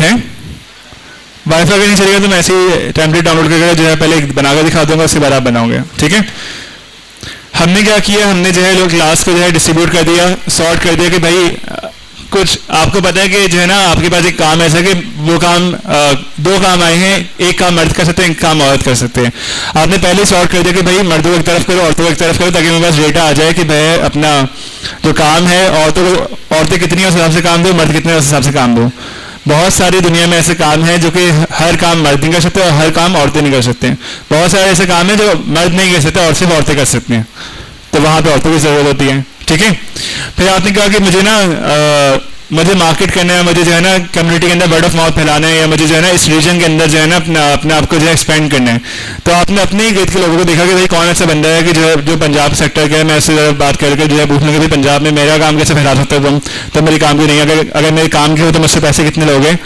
है? वाईफाई अगर नहीं चलेगा तो मैं ऐसे ही टेम्पलेट डाउनलोड करके जो है पहले बनाकर दिखा दूंगा, उसके बाद आप बनाओगे, ठीक है? हमने क्या किया, हमने जो है लोग क्लास को जो है डिस्ट्रीब्यूट कर दिया, सॉर्ट कर दिया कि भाई कुछ आपको पता है कि जो है ना आपके पास एक काम ऐसा कि वो काम दो काम आए हैं, एक काम मर्द कर सकते हैं, एक काम औरत कर सकते हैं। आपने पहले सॉर्ट कर दिया कि भाई मर्दों को एक तरफ करो, औरतों को एक तरफ करो, ताकि मेरे पास डेटा आ जाए कि भाई अपना जो काम है औरतें कितनी उस हिसाब से काम दो, मर्द कितने उस हिसाब से काम दो। बहुत सारी दुनिया में ऐसे काम हैं जो कि हर काम मर्द नहीं कर सकते और हर काम औरतें नहीं कर सकते हैं। बहुत सारे ऐसे काम हैं जो मर्द नहीं कर सकते और सिर्फ औरतें कर सकती हैं, तो वहाँ पे औरतों की ज़रूरत होती है, ठीक है? फिर आपने कहा कि मुझे ना मुझे मार्केट करना है, मुझे जो है ना कम्युनिटी के अंदर वर्ड ऑफ माउथ फैलाना है, या मुझे जो है ना इस रीजन के अंदर जो है ना अपने आप को जो है एक्सपेंड करना है। तो आपने अपने ही गेट के लोगों को देखा कि भाई कौन ऐसा बंदा है कि जो पंजाब सेक्टर का है, मैं उससे बात करके जो है पूछना कि भाई पंजाब में मेरा काम कैसे फैला सकते हो तुम, तो मेरे काम की नहीं है, अगर मेरे काम के हो तो मुझसे पैसे कितने लोगे?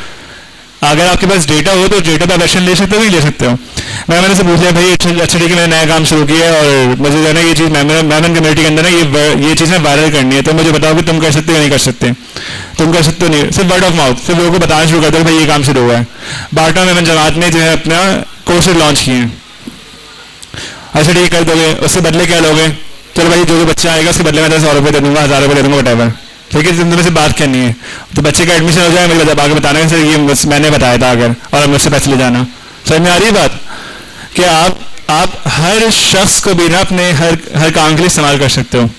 अगर आपके पास डेटा हो तो डेटा पे एक्शन ले सकते हो, नहीं ले सकते हो? मैंने से पूछ लिया भाई अच्छा ठीक है, मैंने नया काम शुरू किया है और मुझे जो है ना ये चीज़ मैमन कम्युनिटी के अंदर ना ये चीज़ ना वायरल करनी है, तो मुझे बताओ कि तुम कर सकते हो नहीं कर सकते? तुम कर सकते हो नहीं, सिर्फ वर्ड ऑफ माउथ, सिर्फ लोगों को बताना शुरू कर दो भाई ये काम शुरू हुआ है। बाटा मेमन जमात ने जो है अपना कोर्सेज लॉन्च किए हैं। अच्छा ठीक कर दोगे, उससे बदले क्या लोगे? चलो भाई जो बच्चा आएगा उसके बदले में 100 रुपये दे दूंगा, 1000 रुपये दे दूंगा, वटेवर, ठीक है? तुमने से बात करनी है तो बच्चे का एडमिशन हो जाए, मेरे आगे बताना है सर ये मैंने बताया था अगर, और मुझसे पैसे ले जाना। समझ में आ रही है बात कि आप हर शख्स को भी ना अपने हर काम के लिए इस्तेमाल कर सकते हो।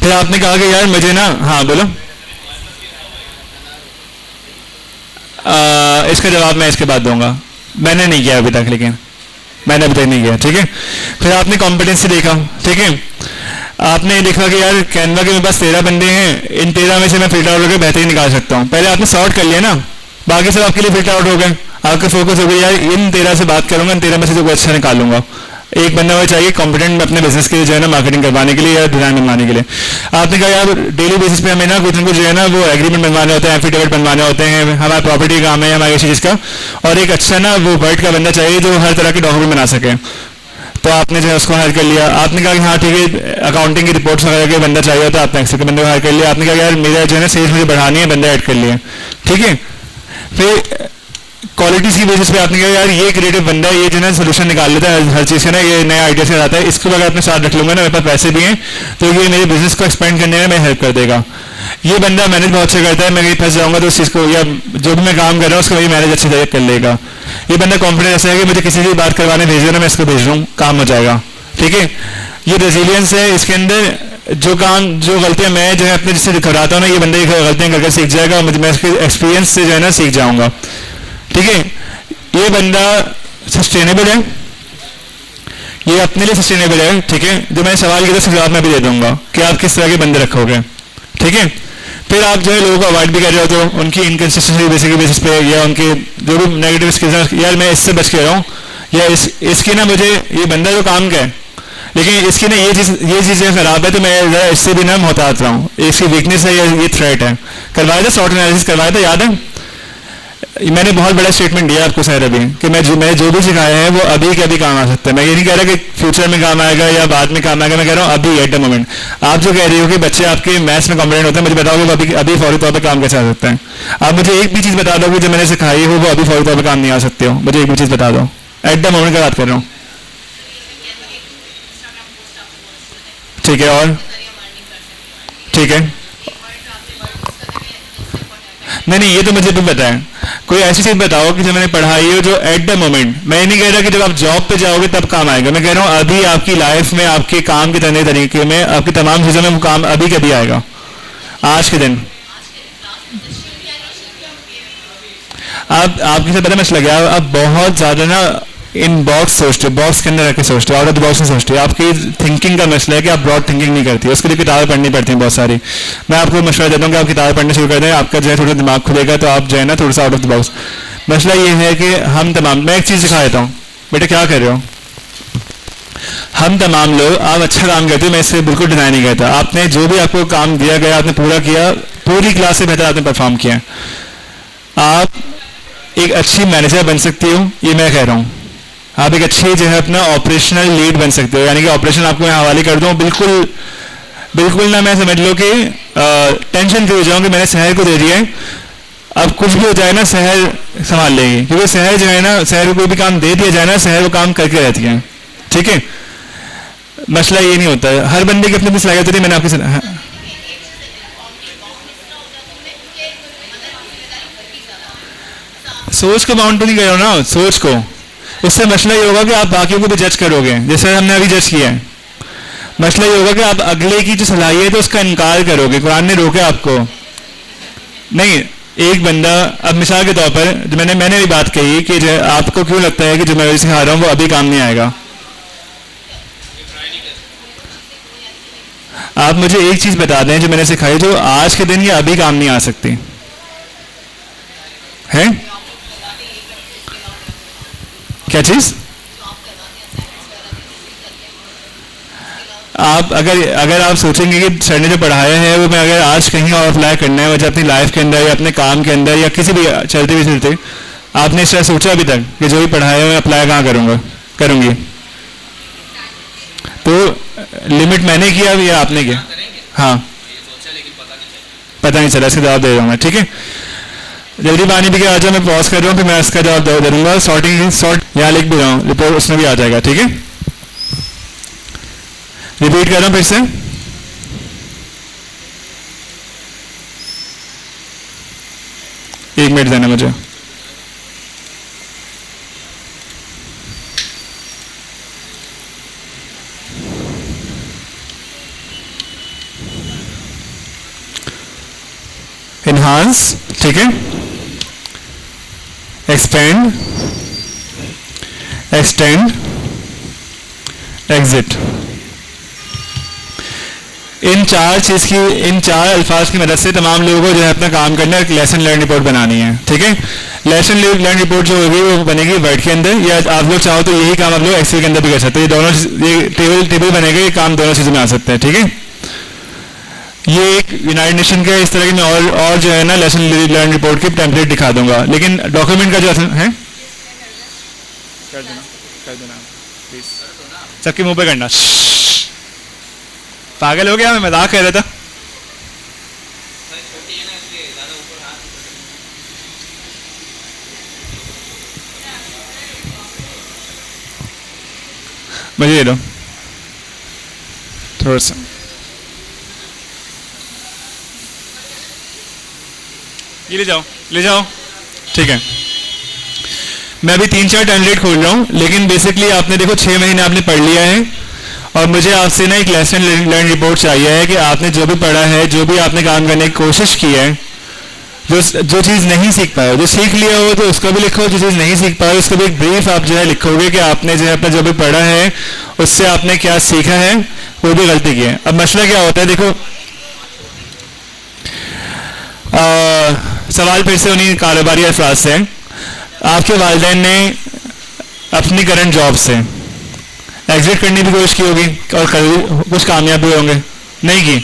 फिर आपने कहा कि यार मुझे ना, हाँ बोलो, इसका जवाब मैं इसके बाद दूंगा। मैंने नहीं किया अभी तक, लेकिन मैंने अभी तक नहीं किया, ठीक है? फिर आपने कॉम्पिटेंसी देखा, ठीक है? आपने देखा कि यार कैनवा के मेरे पास 13 बंदे हैं, इन 13 में से मैं फिल्टर आउट होकर बेहतरीन निकाल सकता हूँ। पहले आपने सॉर्ट कर लिया ना, बाकी सब आपके लिए फिल्टर आउट हो गए। आपका फोकस हो गया यार इन 13 से बात करूंगा, इन 13 में से जो अच्छा निकालूंगा। एक बंदा वो चाहिए कॉम्पिटेंट अपने बिजनेस के लिए जो है ना मार्केटिंग करवाने के लिए या डिजाइन बनवाने के लिए। आपने कहा यार डेली बेसिस पे हमें ना कुछ न कुछ जो है ना वो एग्रीमेंट बनवाने होते हैं, एफिडेविट बनवाने होते हैं, हमारा प्रॉपर्टी काम है हमारी किसी चीज़ का, और एक अच्छा ना वो वर्ड का बंदा चाहिए जो हर तरह के डॉक्यूमेंट बना सके। तो आपने जो है उसको हायर कर लिया। आपने कहा कि हाँ ठीक है अकाउंटिंग की रिपोर्ट्स वगैरह के बंदा चाहिए, तो आपने एक्सेल के बंदे को हायर कर लिया। आपने कहा यार मेरा जो है ना सेल्स मुझे बढ़ानी है, बंदा ऐड कर लिया, ठीक है? फिर क्वालिटीज की बेसिस पे आपने कहा यार ये क्रिएटिव बंदा है, ये जो है ना सोल्यूशन निकाल लेता है हर चीज़ का ना, ये नया आइडिया से आता है, इसको अगर अपने साथ रख लूंगा ना, मेरे पास पैसे भी हैं तो ये मेरे बिजनेस को एक्सपेंड करने में हेल्प कर देगा। ये बंदा मैनेज बहुत अच्छा करता है, मैं कहीं फंस जाऊंगा तो उस चीज़ को या जो भी मैं काम कर रहा हूँ उसको वही मैनेज अच्छी तरह कर लेगा। ये बंदा कॉन्फिडेंस ऐसा है कि मुझे किसी की बात करवाने भेज देना, मैं इसको भेज रहा हूँ, काम हो जाएगा, ठीक है? ये रेजिलियंस है, इसके अंदर जो गलतियां मैं जो है अपने जिससे कराता हूँ ना, ये बंदा ये गलतियां करके सीख जाएगा और मैं इसके एक्सपीरियंस से जो है ना सीख जाऊंगा, ठीक है? ये बंदा सस्टेनेबल है, ये अपने लिए सस्टेनेबल है, ठीक है? जो मैंने सवाल किया था जवाब मैं भी दे दूंगा कि आप किस तरह के बंदे रखोगे, ठीक है? फिर आप जो है लोगों को अवॉइड भी कर रहे हो तो उनकी इनकन्सिस्टेंसी बेसिस पे या उनके जो भी नेगेटिव स्किल्स, यार मैं इससे बच के रहा हूँ, या इसकी ना मुझे ये बंदा जो काम का है लेकिन इसकी ना ये चीज़ खराब है तो मैं इससे भी ना मोहतात रहा हूँ, इसकी वीकनेस है या ये थ्रेट है। करवाया था शॉर्ट एनालिसिस करवाया था, याद है? मैंने बहुत बड़ा स्टेटमेंट दिया आपको सर अभी कि मैंने जो भी सिखाया है वो अभी के अभी काम आ सकता है। मैं ये नहीं कह रहा कि फ्यूचर में काम आएगा या बाद में काम आएगा, मैं कह रहा हूँ अभी एट द मोमेंट। आप जो कह रही हो कि बच्चे आपके मैथ्स में कॉम्पिटेंट होते हैं, मुझे बताओगे वो अभी फौरी तौर पर काम कैसे आ सकता है? आप मुझे एक भी चीज़ बता दोगे जो मैंने सिखाई हो वो अभी फौरी तौर पर काम नहीं आ सकते हो, मुझे एक भी चीज़ बता दो। एट द मोमेंट की बात कर रहा हूँ, ठीक है? और ठीक है, नहीं ये तो मुझे भी पता है। कोई ऐसी चीज बताओ कि जो मैंने पढ़ाई हो जो एट द मोमेंट, मैं नहीं कह रहा कि जब आप जॉब पे जाओगे तब काम आएगा, मैं कह रहा हूँ अभी आपकी लाइफ में आपके काम के तरीके में आपकी तमाम चीजों में वो काम अभी कभी आएगा, आज के दिन। आपके साथ पता मसला गया, आप बहुत ज्यादा ना इन बॉक्स सोचते हो, बॉक्स के अंदर रख के सोचते हो, आउट ऑफ द बॉक्स में सोचते हो। आपकी थिंकिंग का मसला है कि आप ब्रॉड थिंकिंग नहीं करती, उसके लिए किताबें पढ़नी पड़ती हैं बहुत सारी। मैं आपको मशवरा देता हूँ कि आप किताबें पढ़ने शुरू कर दें, आपका जो है थोड़ा दिमाग खुलेगा तो आप जो है ना थोड़ा सा आउट ऑफ द बॉक्स। मसला ये है कि हम तमाम, मैं एक चीज़ सिखा देता हूँ, बेटे क्या कर रहे हो? हम तमाम लोग, आप अच्छा काम करते हो, मैं इससे बिल्कुल डिनाई नहीं करता, आपने जो भी आपको काम दिया गया आपने पूरा किया, पूरी क्लास से बेहतर आपने परफॉर्म किया। आप एक अच्छी मैनेजर बन सकती हो, ये मैं कह रहा हूँ। आप एक अच्छी जो है अपना ऑपरेशनल लीड बन सकते हो, यानी कि ऑपरेशन आपको मैं हवाले कर दूँ, बिल्कुल ना मैं समझ लो कि टेंशन फ्री हो जाऊँ कि मैंने शहर को दे दिया है, अब कुछ भी हो जाए ना, शहर संभाल लेगी, क्योंकि शहर जो है ना, शहर को कोई भी काम दे दिया जाए ना, शहर वो काम करके रहती है। ठीक है, मसला ये नहीं होता है, हर बंदे की अपनी अपनी सलाहियत होती है। मैंने आपकी सोच को बाउंड तो नहीं करो ना, सोच को। उससे मसला ये होगा कि आप बाकियों को भी जज करोगे, जैसे हमने अभी जज किया है। मसला ये होगा कि आप अगले की जो सलाहियत है उसका इनकार करोगे। कुरान ने रोके आपको नहीं। एक बंदा, अब मिसाल के तौर पर जो मैंने भी बात कही कि जो आपको क्यों लगता है कि जो मैं अभी सिखा रहा हूँ वो अभी काम नहीं आएगा। आप मुझे एक चीज बता दें जो मैंने सिखाई, जो आज के दिन ये अभी काम नहीं आ सकती है। क्या चीज? आप अगर आप सोचेंगे कि सर ने जो पढ़ाया है वो मैं अगर आज कहीं और अप्लाई करना है, मुझे अपनी लाइफ के अंदर या अपने काम के अंदर या किसी भी चलते आपने इस तरह सोचा अभी तक कि जो भी पढ़ाया है मैं अप्लाई कहाँ करूँगी? तो लिमिट मैंने किया या आपने किया? हाँ, पता नहीं चला, इसका जवाब दे रहा हूँ मैं। ठीक है, जल्दी पानी पी के आ जाओ, मैं पॉज कर रहा हूँ, फिर मैं इसका जवाब दे दूंगा। शॉर्ट यहाँ लिख भी रहा हूँ, रिपोर्ट उसमें भी आ जाएगा। ठीक है, रिपीट कर रहा हूँ फिर से। एक मिनट देना मुझे। इनहांस, ठीक है, एक्सपेंड, एक्सटेंड, एग्जिट। इन चार अल्फाज की मदद से तमाम लोगों को जो है अपना काम करना है, एक लेसन लर्न रिपोर्ट बनानी है। ठीक है, लेसन लर्न रिपोर्ट जो होगी वो बनेगी वर्ड के अंदर, या आप लोग चाहो तो यही काम आप लोग एक्सेल के अंदर भी कर सकते हैं। ये दोनों ये टेबल बनेगा, ये काम दोनों चीज़ों में आ सकते हैं। ठीक है, ये एक यूनाइटेड नेशन का इस तरह की मैं और जो है ना लेसन लर्न रिपोर्ट की टेम्पलेट दिखा दूंगा, लेकिन डॉक्यूमेंट का जो है कर देना प्लीज, सबके मुंह पे करना। पागल हो गया, मैं मजाक कर रहा था। मुझे दे दो थोड़ा सा, ये ले जाओ। ठीक है, मैं अभी 3-4 टेम्पलेट खोल रहा हूँ, लेकिन बेसिकली आपने देखो 6 महीने आपने पढ़ लिया है, और मुझे आपसे ना एक लेसन लर्न रिपोर्ट चाहिए है कि आपने जो भी पढ़ा है, जो भी आपने काम करने की कोशिश की है, जो चीज़ नहीं सीख पाए, जो सीख लिया हो तो उसको भी लिखो, जो चीज़ नहीं सीख पाए उसको भी एक ब्रीफ आप जो है लिखोगे कि आपने जो है अपना जो भी पढ़ा है उससे आपने क्या सीखा है, वो भी गलती की है। अब मसला क्या होता है, देखो सवाल फिर से उन्हीं कारोबारी अफराज से। आपके वालिदैन ने अपनी करंट जॉब से एग्जिट करने की कोशिश की होगी और कुछ कामयाब भी होंगे, नहीं की,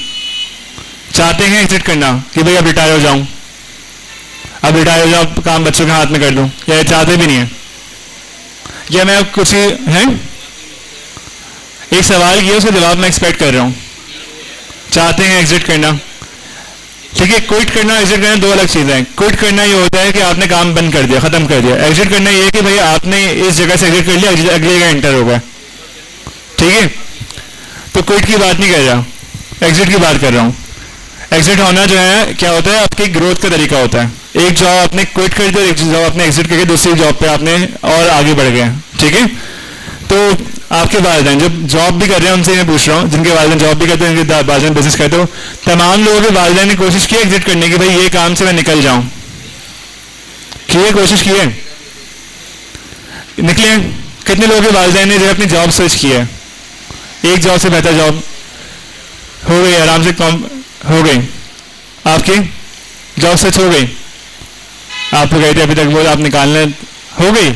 चाहते हैं एग्जिट करना कि भाई अब रिटायर हो जाऊं, अब रिटायर हो जाओ, काम बच्चों के हाथ में कर दूं, या चाहते भी नहीं है, या मैं अब कुछ है एक सवाल किया उसका जवाब मैं एक्सपेक्ट कर रहा हूं। चाहते हैं एग्जिट करना, ठीक है। क्विट करना एग्जिट करना दो अलग चीज़ें हैं। क्विट करना ये होता है कि आपने काम बंद कर दिया, खत्म कर दिया। एग्जिट करना ये है कि भाई आपने इस जगह से एग्जिट कर लिया, अगली जगह एंटर हो गया, ठीक है। तो क्विट की बात नहीं कर रहा, एग्जिट की बात कर रहा हूँ। एग्जिट होना जो है क्या होता है, आपकी ग्रोथ का तरीका होता है। एक जॉब आपने क्विट कर दिया, एक जॉब आपने एग्जिट करके दूसरी जॉब पे आपने और आगे बढ़ गए, ठीक है। तो आपके वालिदैन जो जॉब भी कर रहे हैं उनसे मैं पूछ रहा हूँ, जिनके वालिदैन जॉब भी करते हैं, जिनके वालिदैन बिजनेस करते हो, तमाम लोगों के वालिदैन ने कोशिश की एग्जिट करने की, भाई ये काम से मैं निकल जाऊं, किए कोशिश की है, निकले। कितने लोगों के वालिदैन ने जो अपनी जॉब स्विच की है, एक जॉब से बेहतर जॉब हो गई, आराम से कम हो गई, आपकी जॉब स्विच हो गई, आप गए थे अभी तक वो आप निकालने हो गई।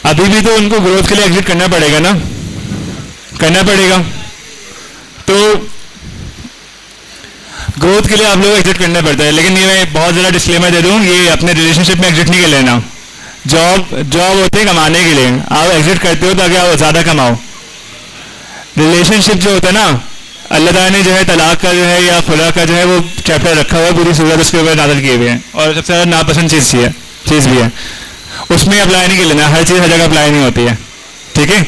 अभी भी तो उनको ग्रोथ के लिए एग्जिट करना पड़ेगा ना, करना पड़ेगा। तो ग्रोथ के लिए आप लोग एग्जिट करना पड़ता है। लेकिन ये मैं बहुत ज़्यादा डिस्क्लेमर दे दूँ, ये अपने रिलेशनशिप में एग्जिट नहीं कर लेना। जॉब होती है कमाने के लिए, आप एग्जिट करते हो ताकि आप ज़्यादा कमाओ। रिलेशनशिप जो होता है ना, अल्लाह ताला ने जो है तलाक का जो है या खुला का जो है वो चैप्टर रखा हुआ है, पूरी सूरत उसके ऊपर नाज़िल किए हुए हैं, और सबसे ज़्यादा नापसंद चीज़ भी है, उसमें अप्लाई नहीं कर लेना, हर चीज़ हर जगह अप्लाई नहीं होती है, ठीक है।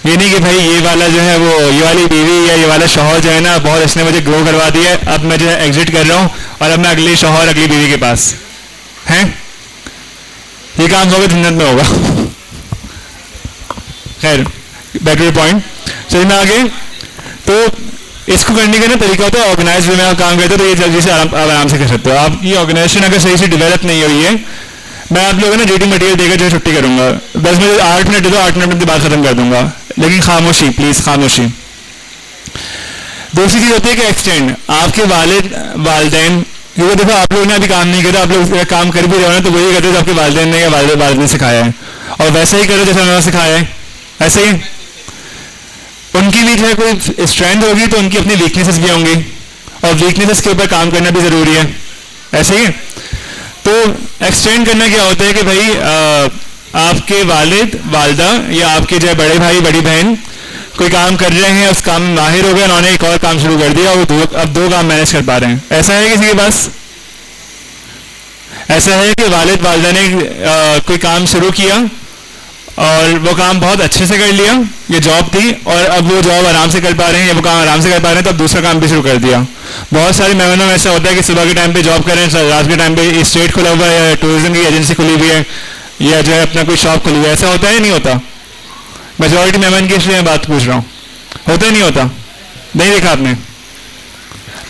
ये नहीं कि भाई ये वाला जो है वो ये वाली बीवी या ये वाला शौहर जो है ना बहुत इसने मुझे ग्रो करवा दिया है, अब मैं जो है एग्जिट कर रहा हूँ और अब मैं अगले शौहर अगली बीवी के पास हैं, ये काम होगा जन्नत में होगा। खैर बैक टू द पॉइंट, चलिए मैं आगे। तो इसको करने का ना तरीका होता है ऑर्गेनाइज वे में आप काम करते हो तो ये जल्दी से आराम से कर सकते हो आप। ये ऑर्गेनाइजेशन अगर सही से डेवलप नहीं हुई है, मैं आप लोगों को ना रीडिंग मटेरियल देकर जो है छुट्टी करूंगा, बस मुझे 8 मिनट दे दो, 8 मिनट में बात खत्म कर दूंगा, लेकिन खामोशी प्लीज, खामोशी। दूसरी चीज होती है कि एक्सटेंड आपके वालिदैन, क्योंकि देखो आप लोग ने अभी काम नहीं करा, आप लोग काम कर भी रहे हो ना, तो वही करते जो आपके वालिदैन ने या वालिदैन ने सिखाया है, और वैसा ही करो जैसे उन्होंने सिखाया है, ऐसे ही। उनकी भी जो है कोई स्ट्रेंथ होगी तो उनकी अपनी वीकनेसेस भी होंगी, और वीकनेसेस के ऊपर काम करना भी ज़रूरी है, ऐसे ही। तो एक्सटेंड करना क्या होता है कि भाई आपके वालिद वालदा या आपके जो है बड़े भाई बड़ी बहन कोई काम कर रहे हैं, उस काम में माहिर हो गए, उन्होंने एक और काम शुरू कर दिया और अब दो काम मैनेज कर पा रहे हैं, ऐसा है किसी के पास? ऐसा है कि वालिद वालदा ने कोई काम शुरू किया और वो काम बहुत अच्छे से कर लिया, ये जॉब थी, और अब वो जॉब आराम से कर पा रहे हैं या वो काम आराम से कर पा रहे हैं, तो अब दूसरा काम भी शुरू कर दिया। बहुत सारे मेहमानों में ऐसा होता है कि सुबह के टाइम पे जॉब कर रहे हैं, रात के टाइम पे स्टेट खुला हुआ है या टूरिज्म की एजेंसी खुली हुई है या जो है अपना कोई शॉप खुली हुई है, ऐसा होता है नहीं होता? मेजोरिटी मेहमान की इसलिए मैं बात पूछ रहा हूँ, होता ही नहीं होता? नहीं देखा आपने?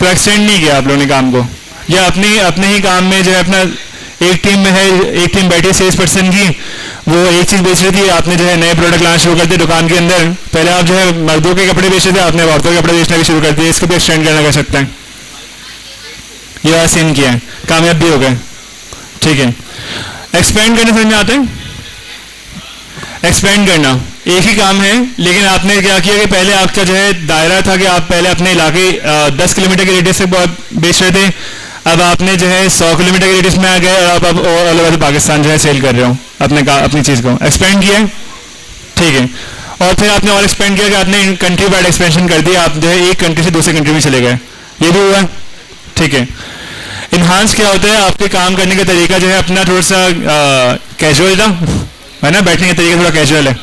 तो एक्सटेंड नहीं किया आप लोगों ने काम को, या अपने ही काम में जो है अपना एक टीम में है, एक टीम बैठी सेल्स पर्सन की, वो एक चीज़ बेच रही थी, आपने जो है नए प्रोडक्ट लाना शुरू कर दिए दुकान के अंदर, पहले आप जो है मर्दों के कपड़े बेच रहे थे, आपने औरतों के कपड़े बेचना भी शुरू कर दिए, इसको भी एक्सटेंड करना कर सकते हैं, ये वाला सीन किया है, कामयाब भी हो गए, ठीक है। एक्सपेंड करने समझ में आता है? एक्सपेंड करना एक ही काम है, लेकिन आपने क्या किया कि पहले आपका जो है दायरा था कि आप पहले अपने इलाके 10 किलोमीटर के रेडियस से बेच रहे थे, अब आपने जो है 100 किलोमीटर के रेडियस में आ गए और आप अब ऑल ओवर पाकिस्तान जो है सेल कर रहे हो अपनी चीज़ को, एक्सपेंड किया है, ठीक है। और फिर आपने और एक्सपेंड किया कि आपने कंट्री वाइड एक्सपेंशन कर दिया, आप जो है एक कंट्री से दूसरे कंट्री में चले गए, ये भी हुआ, ठीक है। इन्हांस क्या होता है? आपके काम करने का तरीका जो है अपना थोड़ा सा कैजुअल था, है ना, बैठने का तरीका थोड़ा कैजुअल है,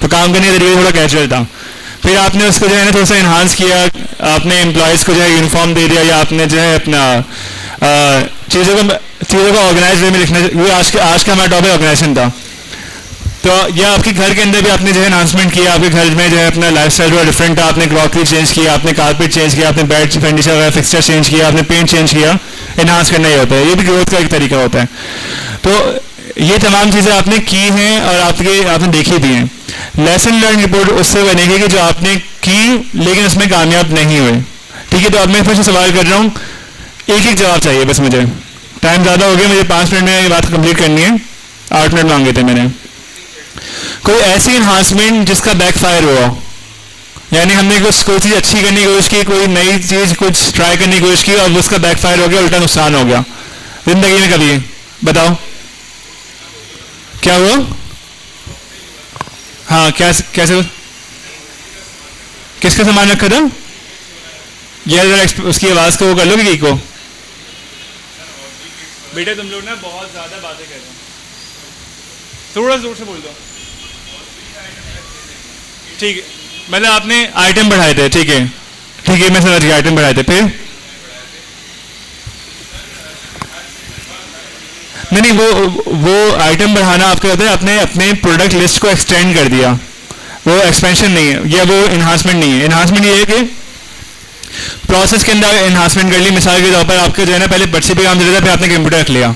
तो काम करने का तरीका थोड़ा कैजुअल था, फिर आपने उसको जो है ना थोड़ा सा इन्हांस किया, आपने एम्प्लॉयज़ को जो है यूनिफॉर्म दे दिया, या आपने जो है अपना चीज़ों को ऑर्गेनाइज वे में लिखना, ये आज का हमारा टॉपिक ऑर्गेनाइजेशन था। तो या आपके घर के अंदर भी आपने जो है एनहांसमेंट किया, आपके घर में जो है अपना लाइफस्टाइल थोड़ा डिफरेंट था, आपने क्रॉकरी चेंज किया, आपने कारपेट चेंज किया, आपने बेड फर्नीचर वगैरह फिक्सचर चेंज किया, आपने पेंट चेंज किया, इन्हांस करना ही होता है, ये भी ग्रोथ का एक तरीका होता है। तो ये तमाम चीज़ें आपने की हैं और आपने देखी भी हैं। लेसन लर्न रिपोर्ट उससे बनेगी कि जो आपने की लेकिन उसमें कामयाब नहीं हुए, ठीक है। तो अब मैं फिर से सवाल कर रहा हूँ, एक एक जवाब चाहिए बस, मुझे टाइम ज़्यादा हो गया, मुझे 5 मिनट में ये बात कंप्लीट करनी है, 8 मिनट मांगे थे मैंने। कोई ऐसी इन्हांसमेंट जिसका बैकफायर हुआ, यानी हमने कोई चीज़ अच्छी करने की कोशिश की, कोई नई चीज़ कुछ ट्राई करने की कोशिश की और उसका बैकफायर हो गया, उल्टा नुकसान हो गया जिंदगी में, कभी बताओ क्या हुआ? हाँ, कैसे किसका सामान रखा था? ये जरा उसकी आवाज़ को वो कर लो कि को बेटा तुम लोग ना बहुत ज़्यादा बातें कर रहे हो, थोड़ा जोर से बोल दो, ठीक है। मतलब आपने आइटम बढ़ाए थे, ठीक है ठीक है, मैं समझ गया, आइटम बढ़ाए थे, फिर नहीं वो आइटम बढ़ाना आपका होता है, आपने अपने प्रोडक्ट लिस्ट को एक्सटेंड कर दिया, वो एक्सपेंशन नहीं है या वो इन्हांसमेंट नहीं है। इन्हांसमेंट ये है कि प्रोसेस के अंदर इन्हांसमेंट कर ली, मिसाल के तौर पर आपके जो है ना पहले पर्ची पे काम चल रहा था, फिर आपने कंप्यूटर रख लिया,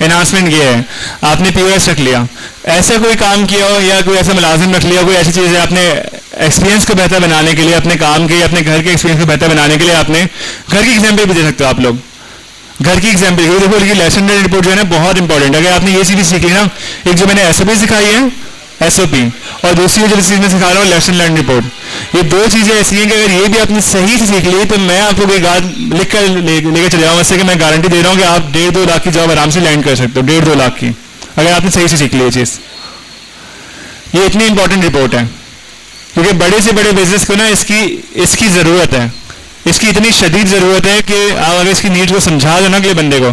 इन्हांसमेंट ये है, आपने POS रख लिया, ऐसा कोई काम किया हो या कोई ऐसा मुलाजिम रख लिया, कोई ऐसी चीज़ है आपने एक्सपीरियंस को बेहतर बनाने के लिए, अपने काम के या अपने घर के एक्सपीरियंस को बेहतर बनाने के लिए आपने घर की एग्जाम्पल भी दे सकते हो आप लोग, घर की एग्जाम्पल देखो, लेसन लर्न रिपोर्ट जो है ना बहुत इंपॉर्टेंट है। अगर आपने ये चीज़ भी सीख ली ना, एक जो मैंने SOP सिखाई है SOP, और दूसरी जो चीज़ मैं सिखा रहा हूँ लेसन लर्न रिपोर्ट, ये दो चीज़ें ऐसी हैं कि अगर ये भी आपने सही से सीख ली तो मैं आपको कोई लिख कर लेकर चले जाऊँ, इससे कि मैं गारंटी दे रहा हूँ कि आप 1.5-2 लाख की जॉब आराम से लैंड कर सकते हो, 1.5-2 लाख की, अगर आपने सही से सीख ली ये चीज़। ये इतनी इंपॉर्टेंट रिपोर्ट है, क्योंकि बड़े से बड़े बिजनेस को ना इसकी इसकी ज़रूरत है, इसकी इतनी शदीद ज़रूरत है कि आप अगर इसकी नीड्स को समझा दो ना अगले बंदे को,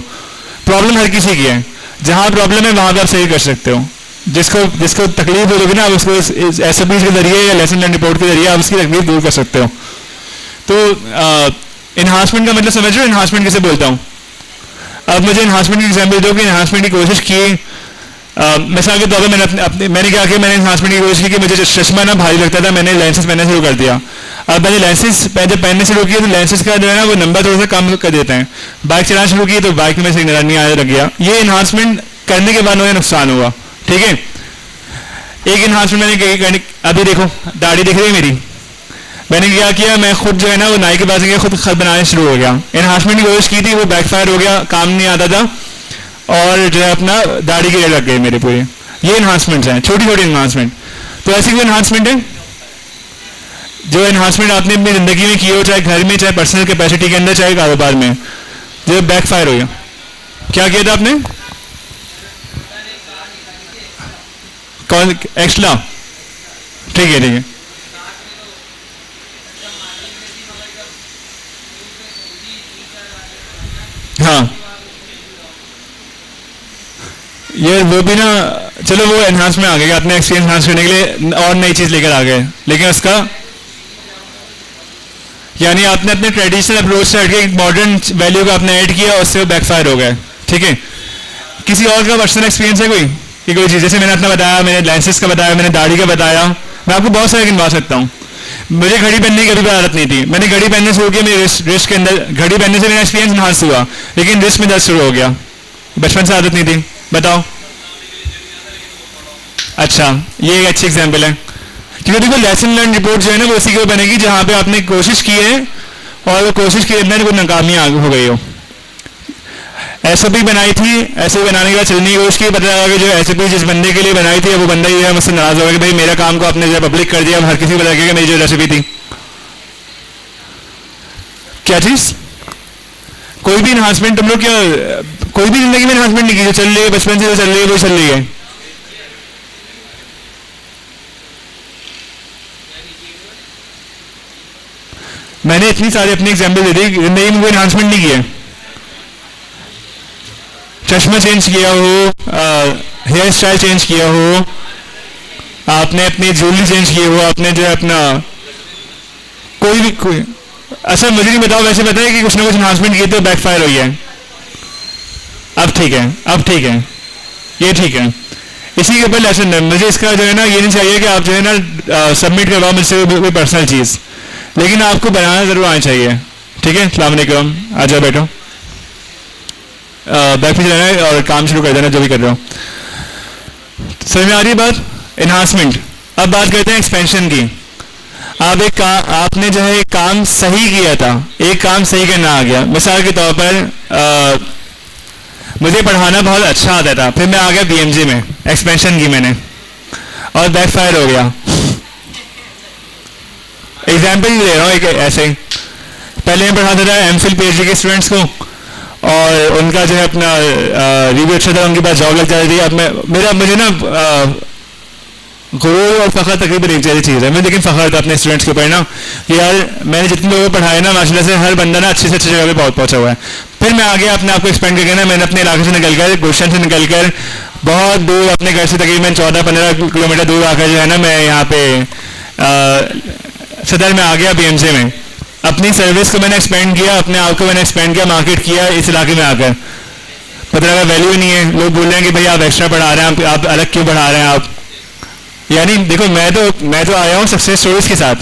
प्रॉब्लम हर किसी की है, जहाँ प्रॉब्लम है वहाँ पर आप सही कर सकते हो। जिसको जिसको तकलीफ होगी ना, आप उसको एस के जरिए या लेसन लर्न रिपोर्ट के जरिए आप उसकी तकलीफ दूर कर सकते हो। तो इन्हांसमेंट का मतलब समझ रहे हो, इन्हांसमेंट किसे बोलता हूँ? अब मुझे इन्हांसमेंट की एग्जाम्पल दो कि इन्हांसमेंट की कोशिश की। मिसाल के तौर पर मैंने क्या किया, मैंने इन्हांसमेंट की कोशिश की कि मुझे चश्मा ना भारी लगता था, मैंने लेंसेज पहनना शुरू कर दिया। अब मैंने लेंसेज जब पहनने शुरू किया तो लेंसेज का जो है ना वो नंबर थोड़ा सा कम कर देते हैं। बाइक चलाना शुरू की तो बाइक में से नजर नहीं आने लग गया। ये इन्हांसमेंट करने के बाद मुझे नुकसान हुआ। ठीक है, एक इन्हांसमेंट मैंने अभी देखो दाढ़ी दिख रही है मेरी, मैंने क्या किया, मैं खुद जो है ना वो नाई के पास गया, खुद खत बनाने शुरू हो गया। इन्हांसमेंट की कोशिश की थी, वो बैकफायर हो गया, काम नहीं आता था और जो है अपना दाढ़ी के लग गए मेरे पूरे। ये इन्हांसमेंट्स हैं, छोटी छोटी इन्हांसमेंट। तो ऐसी कोई इन्हांसमेंट है जो इन्हांसमेंट आपने अपनी जिंदगी में की हो, चाहे घर में, चाहे पर्सनल कैपेसिटी के अंदर, चाहे कारोबार में, जो बैकफायर हो गया? क्या किया था आपने? कौन? एक्स्ट्रा? ठीक है ठीक है। हाँ ये वो भी ना, चलो वो एनहांस में आ गया, अपने एक्सपीरियंस एनहांस करने के लिए और नई चीज़ लेकर आ गए, लेकिन उसका यानी आपने अपने ट्रेडिशनल अप्रोच से हटके एक मॉडर्न वैल्यू को आपने ऐड किया, उससे वो बैकफायर हो गया। ठीक है, किसी और का पर्सनल एक्सपीरियंस है कोई कि कोई चीज़? जैसे मैंने अपना बताया, मैंने लेंसेज का बताया, मैंने दाढ़ी का बताया, मैं आपको बहुत सारे गिनवा सकता हूँ। मुझे घड़ी पहनने की कभी आदत नहीं थी, मैंने घड़ी पहनने शुरू किया, मेरे रिस्ट के अंदर घड़ी पहनने से मेरा एक्सपीरियंस इन्हांस हुआ, लेकिन रिस्ट में दर्द शुरू हो गया, बचपन से आदत नहीं थी। बताओ। अच्छा, ये एक अच्छी एग्जांपल है, क्योंकि देखो लेसन लर्न रिपोर्ट जो है ना वो उसी की बनेगी जहाँ पे आपने कोशिश की है और वो कोशिश के अंदर कोई नाकामी आगे हो गई हो। एसओपी बनाई थी, एसओपी बनाने के बाद चलने की कोशिश की, पता लगा कि जो एसओपी जिस बंदे के लिए बनाई थी वो बंदा ही है मुझसे नाराज हो गया कि भाई मेरा काम को आपने जो पब्लिक कर दिया, हर किसी को पता लगा कि मेरी जो रेसिपी थी। क्या चीज? कोई भी इन्हांसमेंट तुम लोग क्या, कोई भी जिंदगी में इन्हांसमेंट नहीं की? जो चल रही है बचपन से जो चल रही है वो चल रही है। मैंने इतनी सारी अपनी एग्जाम्पल दे दी, जिंदगी में कोई इन्हांसमेंट नहीं किया। चश्मा चेंज किया हो, हेयर स्टाइल चेंज किया हो, आपने अपनी ज्वेलरी चेंज की हो, आपने जो है अपना कोई भी कोई, अच्छा मुझे नहीं बताओ, वैसे पता है कि कुछ ना कुछ इन्हांसमेंट किए तो बैकफायर हुई है। अब ठीक है, अब ठीक है, ये ठीक है। इसी के ऊपर लेसन है, मुझे इसका जो है ना ये नहीं चाहिए कि आप जो है ना सबमिट करवाओ मुझसे कोई पर्सनल चीज़, लेकिन आपको बनाना जरूर आना चाहिए। ठीक है, अस्सलाम वालेकुम, आ जाओ बैठो, बैक पे रहना है और काम शुरू कर देना जो भी कर रहे हो। समझ में आ रही है बात? इन्हांसमेंट। अब बात करते हैं एक्सपेंशन की। आप आपने जो है एक काम सही किया था, एक काम सही करना आ गया। मिसाल के तौर पर मुझे पढ़ाना बहुत अच्छा आता था, फिर मैं आ गया बीएमजे में, एक्सपेंशन की मैंने और बैकफायर हो गया। एग्जाम्पल ले रहा हूँ एक ऐसे ही, पहले मैं पढ़ाता था एमफिल पीएचडी के स्टूडेंट्स को और उनका जो है अपना रिव्यू अच्छा था, उनके पास जॉब लग जाती थी। अब मुझे ना गुरूर और फ़ख्र तकरीबन एक जैसी चीज़ है, मैं लेकिन फ़ख्र था अपने स्टूडेंट्स के ऊपर ना कि यार मैंने जितने लोगों को पढ़ाया ना माशाल्लाह से हर बंदा ना अच्छे से अच्छी जगह पे पहुंचा हुआ है। फिर मैं आगे अपने आप को एक्सपेंड करके ना मैंने अपने इलाके से निकलकर, गुलशन से निकलकर बहुत दूर अपने घर से तकरीबन 14-15 किलोमीटर दूर आकर जो है ना मैं यहाँ पे सदर में आ गया बीएमजे में। अपनी सर्विस को मैंने एक्सपेंड किया, अपने आप को मैंने एक्सपेंड किया, मार्केट किया इस इलाके में आकर। पता लगा वैल्यू नहीं है, लोग बोल रहे हैं कि भाई आप एक्स्ट्रा पढ़ा रहे हैं, आप अलग क्यों पढ़ा रहे हैं आप। यानी देखो मैं तो आया हूँ सक्सेस स्टोरीज के साथ,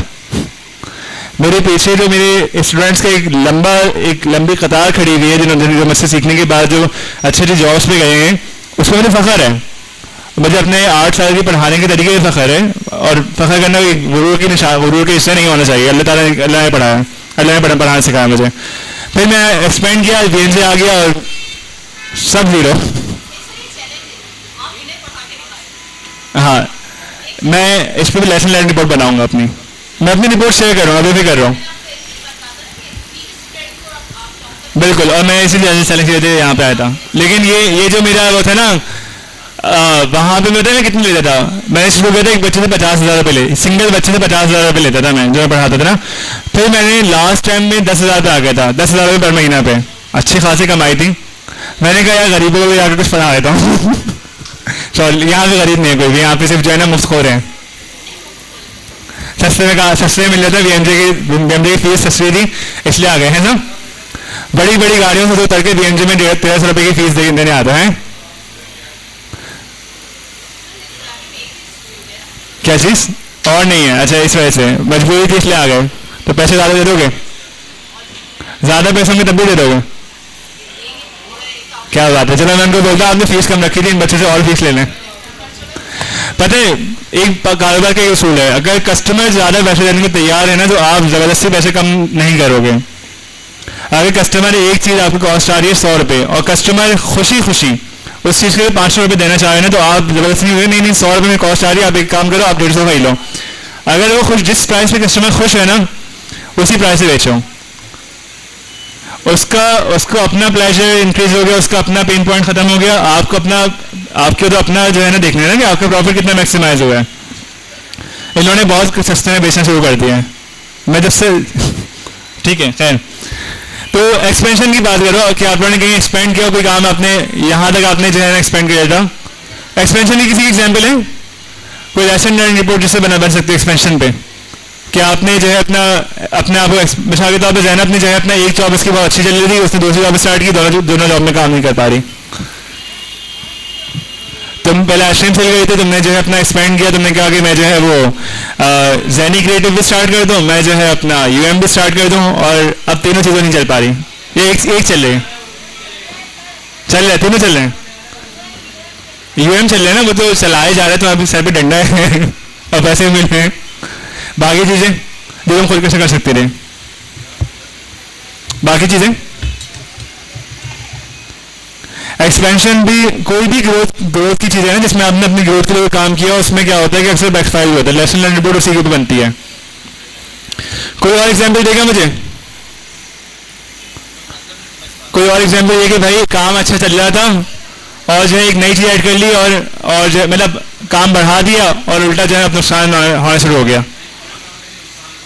मेरे पीछे जो मेरे स्टूडेंट्स का एक लंबी कतार खड़ी हुई है जिन्होंने मुझसे सीखने के बाद जो अच्छे अच्छे जॉब्स पे गए हैं, उसमें मुझे फ़ख्र है। मुझे अपने 8 साल की पढ़ाने के तरीके से फ़ख्र है, और फ़ख्र करना गुरूर के हिस्से नहीं होना चाहिए। अल्लाह ने पढ़ाया, अल्लाह ने पढ़ाना सिखाया मुझे। फिर मैं एक्सपेंड किया, गेम से आ गया और सब जीरो। हाँ, मैं इस पर भी लेसन लर्न रिपोर्ट बनाऊंगा अपनी, मैं अपनी रिपोर्ट शेयर कर रहा हूँ, अभी भी कर रहा हूँ बिल्कुल। और मैं इसीलिए सेलेक्ट किए थे यहाँ पे आया था। लेकिन ये जो मेरा वो था ना वहाँ पे मैं कितने लेता था, मैंने शुरू किया था एक बच्चे से 50,000 रुपये ले, सिंगल बच्चे से 50,000 रुपये लेता था मैं, जो मैं पढ़ाता था ना। फिर मैंने लास्ट टाइम में 10,000 पे आ गया था, 10,000 रुपये पर महीना पे, अच्छी खासी कमाई थी। मैंने कहा यार गरीबों को भी जाकर कुछ पढ़ा देता हूँ। चल यहाँ पे गरीब नहीं है कोई भी, यहाँ पे सिर्फ जो है ना मुफ्तखोर है। सस्ते में कहा, सस्ते में मिल जाता है, बीएमजे की फीस सस्ती थी इसलिए आ गए हैं सब। बड़ी बड़ी गाड़ियों से उतर के बीएमजे में 1,500 रुपये की फीस देने आता है। क्या चीज और नहीं है? अच्छा इस वजह से मजबूरी थी इसलिए आ गए। तो पैसे ज़्यादा दे दोगे? ज़्यादा पैसे होंगे तब भी दे दोगे? क्या बात है, चलो मैं उनको बोलता आपने फीस कम रखी थी, इन बच्चों से और फीस ले लें। पता है एक कारोबार का ये उसूल है, अगर कस्टमर ज़्यादा पैसे देने को तैयार है ना, तो आप ज़बरदस्ती पैसे कम नहीं करोगे। अगर कस्टमर एक चीज़ आपको कॉस्ट आ रही है 100 रुपये और कस्टमर खुशी खुशी उस चीज़ के लिए 500 रुपये देना चाह रहे हैं, तो आप जबरदस्ती नहीं 100 रुपये में कॉस्ट आ रही है, आप एक काम करो आप 150 का ही लो। अगर वो खुश, जिस प्राइस पे कस्टमर खुश है ना, उसी प्राइस से बेचो। उसको अपना प्लेजर इंक्रीज हो गया, उसका अपना पेन पॉइंट खत्म हो गया, आपके तो अपना जो है ना देखना है ना कि आपका प्रॉफिट कितना मैक्सिमाइज हुआ है। इन्होंने बहुत सस्ते में बेचना शुरू कर दिया है, मैं जब से ठीक है खैर। तो एक्सपेंशन की बात करो कि आप लोगों ने कहीं एक्सपेंड किया कोई काम, आपने यहाँ तक आपने जो है ना एक्सपेंड किया था। एक्सपेंशन की किसी एग्जाम्पल है? कोई लेसन लर्निंग रिपोर्ट जिससे बन सकते एक्सपेंशन पे कि आपने जो है अपने आप को मिसाल के तौर पर जैन अपनी जो है अपना एक जॉब इसकी बहुत अच्छी चल रही थी, उसने दूसरी जॉब स्टार्ट की, दोनों जॉब में काम नहीं कर पा रही। तुम पहले आइसक्रीम चल गई थी, तुमने जो है अपना एक्सपेंड किया, तुमने कहा कि मैं जो है वो जैनी क्रिएटिव भी स्टार्ट कर दूँ, मैं जो है अपना यूएम भी स्टार्ट कर दूँ, और अब तीनों चीज़ें नहीं चल पा रही। ये एक चल रही तीनों चल रहे हैं। यूएम चल रहे हैं ना, वो तो चलाए जा रहे हैं, तो अभी सर पे डंडा है और पैसे मिल रहे हैं। बाकी चीज़ें जो हम खुद कैसे कर सकते रहे, बाकी चीज़ें एक्सपेंशन भी कोई भी ग्रोथ की चीज़ है ना जिसमें आपने अपनी ग्रोथ के लिए काम किया, उसमें क्या होता है कि अक्सर बैकफायर होता है। लेसन लर्न रिपोर्ट उसी के ऊपर बनती है। कोई और एग्जांपल देगा मुझे? कोई और एग्जांपल ये कि भाई काम अच्छा चल रहा था और जो है एक नई चीज़ ऐड कर ली और जो मतलब काम बढ़ा दिया और उल्टा जो है अपना नुकसान होना शुरू हो गया,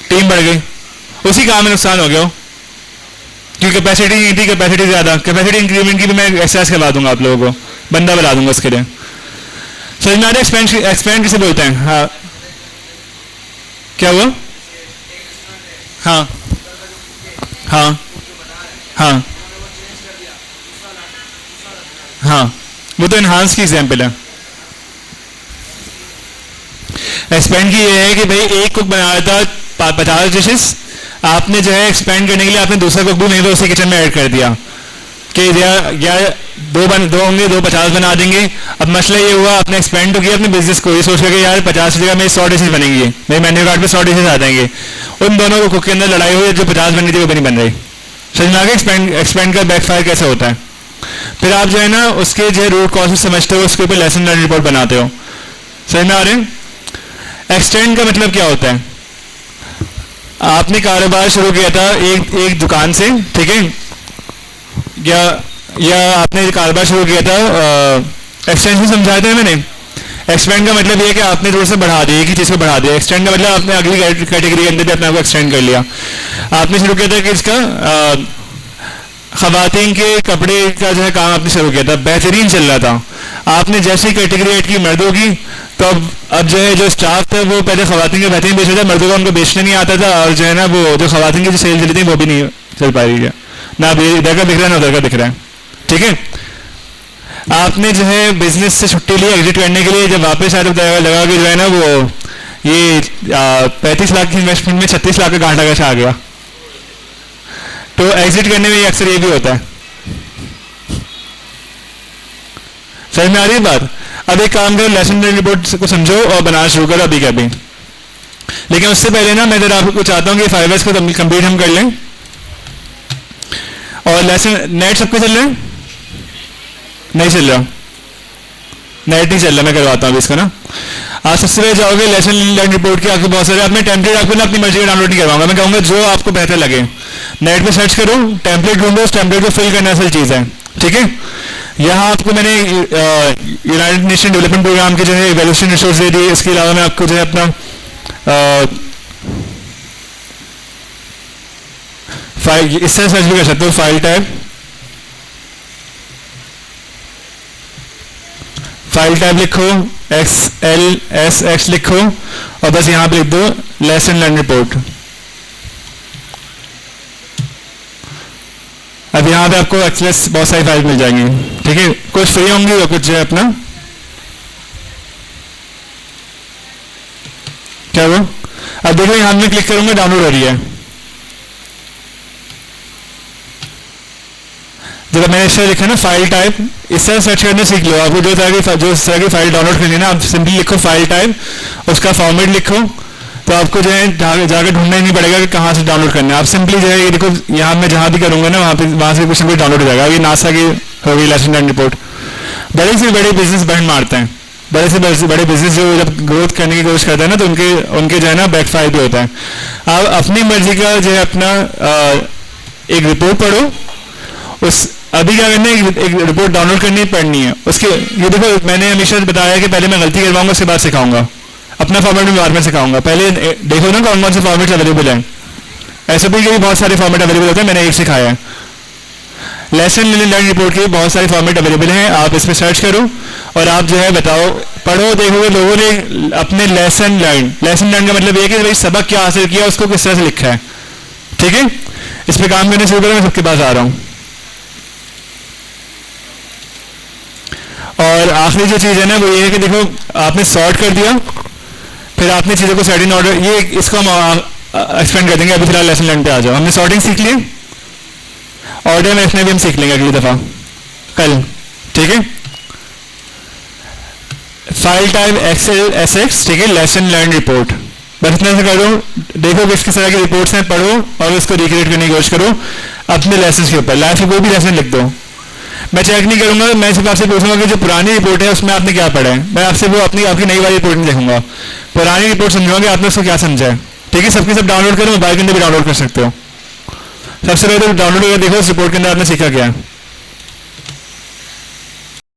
टीम बढ़ गई, उसी काम में नुकसान हो गया क्योंकि कैपेसिटी नहीं थी, कैपेसिटी ज़्यादा। कैपेसिटी इंक्रीमेंट की भी मैं एक्सरसाइज करवा दूंगा आप लोगों को, बंदा बता दूंगा उसके लिए। समझ में आ रहा है एक्सपेंड किसे बोलते हैं? हाँ क्या हुआ? हाँ हाँ हाँ हाँ, वो तो एनहांस की एग्जाम्पल है। एक्सपेंड की ये है कि भाई एक कुक बना रहा था 50 डिशेस, आपने जो है एक्सपेंड करने के लिए आपने दूसरा कुक भी नहीं तो उसी किचन में ऐड कर दिया कि या दो होंगे, 2 50 बना देंगे। अब मसला ये हुआ आपने एक्सपेंड तो किया अपने बिजनेस को, ये सोच के यार 50 की जगह मेरी 100 डिशेज बनेंगी, मेरे मेन्यू कार्ड पे 100 डिशेज आ जाएंगे। उन दोनों को कुक के अंदर लड़ाई हुई, जो 50 बनी थी वो भी नहीं बन रही। समझ में आ गया एक्सपेंड का बैकफायर कैसे होता है? फिर आप जो है ना उसके जो रूट कॉज समझते हो, उसके ऊपर लेसन लर्न रिपोर्ट बनाते हो। समझ में आ रहे हैं? एक्सटेंड का मतलब क्या होता है? आपने कारोबार शुरू किया था एक दुकान से, ठीक है, या आपने कारोबार शुरू किया था, एक्सटेंशन समझाया था मैंने। एक्सपेंड का मतलब ये है कि आपने थोड़ा सा बढ़ा दिया, एक ही चीज़ को बढ़ा दिया। एक्सटेंड का मतलब आपने अगली कैटेगरी के अंदर भी अपने आप को एक्सटेंड कर लिया। आपने शुरू किया था कि इसका ख़वातीन के कपड़े का जो है काम आपने शुरू किया था, बेहतरीन चल रहा था। आपने जैसी कैटेगरी ऐड की मर्दों की, तो अब जो है जो स्टाफ था वो पहले ख़वातीन के बेहतरीन बेच रहा था, मर्दों का उनको बेचने नहीं आता था, और जो है ना वो जो ख़वातीन की जो सेल चली थी वो भी नहीं चल पा रही है ना, इधर का दिख रहा है ना उधर का दिख रहा है, ठीक है। आपने जो है बिजनेस से छुट्टी ली एग्जिट करने के लिए, जब वापस आए तो लगा कि जो है ना वो ये 35 लाख की इन्वेस्टमेंट में 36 लाख का घाटा कैसे आ गया। तो एग्जिट करने में अक्सर ये भी होता है। समझ में आ रही है बात? अब एक काम करो, लेसन रिपोर्ट को समझो और बनाना शुरू करो अभी के अभी। लेकिन उससे पहले ना मैं जरा आपको चाहता हूँ कि 5S को कंप्लीट हम कर लें। और लेसन नेट सबको चल रहा है? नहीं चल रहा, नेट नहीं चल रहा, मैं करवाता हूँ इसको ना। आप सबसे पहले जाओगे लेसन लर्न रिपोर्ट के, आपके बहुत सारे अपने टेम्पलेट आपको ना अपनी मर्जी का डाउनलोड नहीं करवाऊंगा, मैं कहूँगा जो आपको बेहतर लगे। नेट पे सर्च करो, टेम्पलेट ढूंढो, उस टेम्पलेट को फिल करना असल चीज़ है। ठीक है। यहाँ आपको मैंने यूनाइटेड नेशन डेवलपमेंट प्रोग्राम के जो है इवैल्यूएशन रिसोर्स दे दिए। इसके अलावा मैं आपको जो है अपना फाइल इस तरह सर्च भी कर सकते हो, फाइल टाइप लिखो, XLSX लिखो और बस यहाँ पे लिख दो लेसन लर्न रिपोर्ट। अब यहाँ पे आपको एक्सेस बहुत सारी फाइल मिल जाएंगी, ठीक है। कुछ फ्री होंगी और कुछ जो है अपना क्या वो, अब देखो यहाँ मैं क्लिक करूंगा डाउनलोड हो रही है। जब मैंने इस तरह लिखा ना फाइल टाइप, इस तरह सर्च करने सीख लो। आपको जो तरह की फाइल डाउनलोड करनी है ना, आप सिंपली लिखो फाइल टाइप, उसका फॉर्मेट लिखो, तो आपको जो है जाकर ढूंढना ही नहीं पड़ेगा कि कहाँ से डाउनलोड करना है। आप सिंपली जो है ये देखो, यहाँ मैं जहाँ भी करूँगा ना वहाँ से कुछ डाउनलोड हो जाएगा। ये नासा की हो गई लेसन लर्न रिपोर्ट। बड़े से बड़े बिजनेस बैंड मारते हैं, बड़े से बड़े बिजनेस जो जब ग्रोथ करने की कोशिश करते हैं ना, तो उनके जो है ना बैकफायर भी होता है। आप अपनी मर्जी का जो है अपना एक रिपोर्ट पढ़ो, उस अभी क्या करना है, एक रिपोर्ट डाउनलोड करनी पड़नी है उसके। ये देखो मैंने हमेशा बताया कि पहले मैं गलती करवाऊंगा, उसके बाद सिखाऊंगा, अपना फॉर्मेट में बाद में सिखाऊंगा। पहले देखो ना कौन कौन से फॉर्मेट अवेलेबल हैं। एसओपी के भी बहुत सारे फॉर्मेट अवेलेबल होते हैं, मैंने एक सिखाया है। लेसन लर्न रिपोर्ट के बहुत सारे फॉर्मेट अवेलेबल हैं, आप इसमें सर्च करो और आप जो है बताओ, पढ़ो, देखोगे लोगों ने अपने लेसन लर्न का मतलब ये कि भाई सबक क्या हासिल किया, उसको किस तरह से लिखा है, ठीक है। इस पर काम करने शुरू करो, मैं सबके पास आ रहा हूँ। और आखिरी जो चीज़ है ना वो ये है कि देखो आपने सॉर्ट कर दिया, फिर आपने चीज़ों को सेट इन ऑर्डर, ये इसको हम एक्सपेंड कर देंगे। अभी फिलहाल लेसन लर्न पे आ जाओ। हमने सॉर्टिंग सीख ली, ऑर्डर में इसमें भी हम सीख लेंगे अगली दफ़ा कल, ठीक है। फाइल टाइप XLSX, ठीक है, लेसन लर्न रिपोर्ट, बस इतना से करो। देखो किस किस तरह की रिपोर्ट्स हैं, पढ़ो और उसको रिक्रिएट करने की कोशिश करो अपने लेसन के ऊपर। लाइफ में कोई भी लेसन लिख दो, मैं चेक नहीं करूंगा, मैं सिर्फ आपसे पूछूंगा कि जो पुरानी रिपोर्ट है उसमें आपने क्या पढ़ा है। मैं आपसे वो आपकी नई वाली रिपोर्ट नहीं देखूंगा, पुरानी रिपोर्ट समझूंगा कि आपने उसको क्या समझा है, ठीक है। सबके सब डाउनलोड करो, मोबाइल के अंदर भी डाउनलोड कर सकते हो। सबसे पहले तो डाउनलोड करके देखो उस रिपोर्ट के अंदर आपने सीखा क्या है।